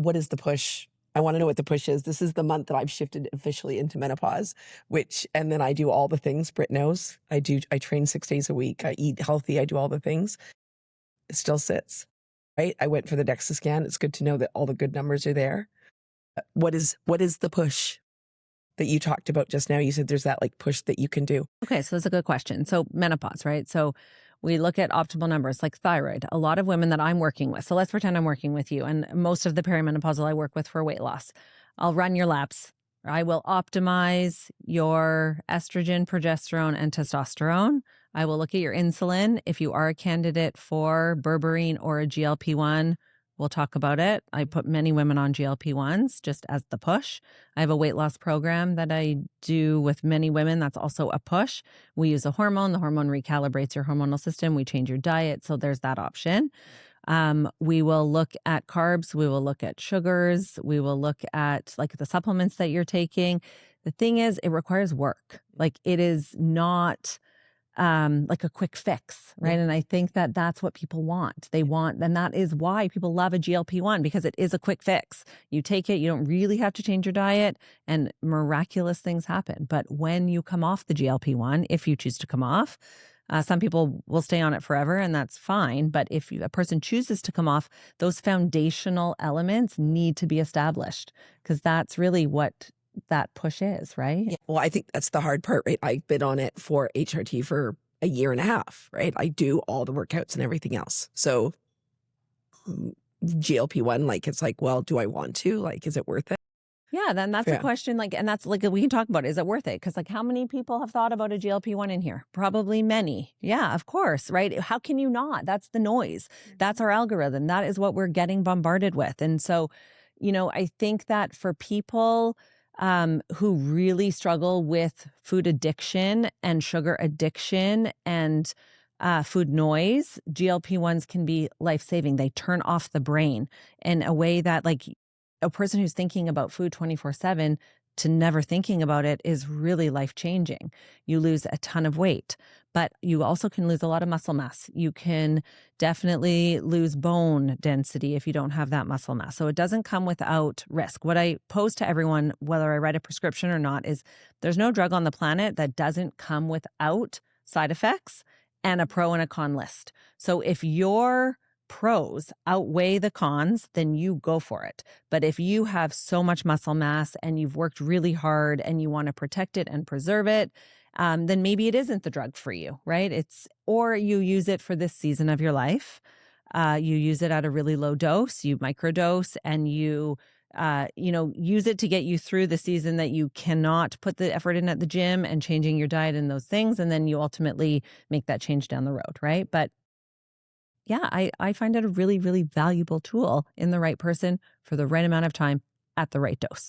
what is the push? I want to know what the push is. This is the month that I've shifted officially into menopause, and then I do all the things Britt knows. I train 6 days a week. I eat healthy. I do all the things. It still sits, right? I went for the DEXA scan. It's good to know that all the good numbers are there. What is the push that you talked about just now? You said there's that like push that you can do. Okay, so that's a good question. So menopause, right? So we look at optimal numbers like thyroid. A lot of women that I'm working with, so let's pretend I'm working with you, and most of the perimenopausal I work with for weight loss, I'll run your labs. I will optimize your estrogen, progesterone, and testosterone. I will look at your insulin. If you are a candidate for berberine or a GLP-1, we'll talk about it. I put many women on GLP-1s just as the push. I have a weight loss program that I do with many women. That's also a push. We use a hormone. The hormone recalibrates your hormonal system. We change your diet. So there's that option. We will look at carbs. We will look at sugars. We will look at like the supplements that you're taking. The thing is, it requires work. Like it is not like a quick fix, right? Yeah. And I think that that's what people want. They want, and that is why people love a GLP-1, because it is a quick fix. You take it, you don't really have to change your diet, and miraculous things happen. But when you come off the GLP-1, if you choose to come off, some people will stay on it forever, and that's fine. But if a person chooses to come off, those foundational elements need to be established, because that's really what that push is, right? Yeah. Well, I think that's the hard part, right? I've been on it for HRT for a year and a half, right? I do all the workouts and everything else. So GLP-1, like, it's like, well, do I want to? Like, is it worth it? Yeah, then that's a question, like, and that's like, we can talk about, is it worth it? Because like, how many people have thought about a GLP-1 in here? Probably many. Yeah, of course, right? How can you not? That's the noise. That's our algorithm. That is what we're getting bombarded with. And so, I think that for people who really struggle with food addiction and sugar addiction and food noise, GLP-1s can be life-saving. They turn off the brain in a way that, like, a person who's thinking about food 24/7 to never thinking about it is really life-changing. You lose a ton of weight, but you also can lose a lot of muscle mass. You can definitely lose bone density if you don't have that muscle mass. So it doesn't come without risk. What I pose to everyone, whether I write a prescription or not, is there's no drug on the planet that doesn't come without side effects and a pro and a con list. So if your pros outweigh the cons, then you go for it. But if you have so much muscle mass and you've worked really hard and you want to protect it and preserve it, then maybe it isn't the drug for you, right? Or you use it for this season of your life. You use it at a really low dose, you microdose, and you use it to get you through the season that you cannot put the effort in at the gym and changing your diet and those things. And then you ultimately make that change down the road, right? But yeah, I find it a really, really valuable tool in the right person for the right amount of time at the right dose.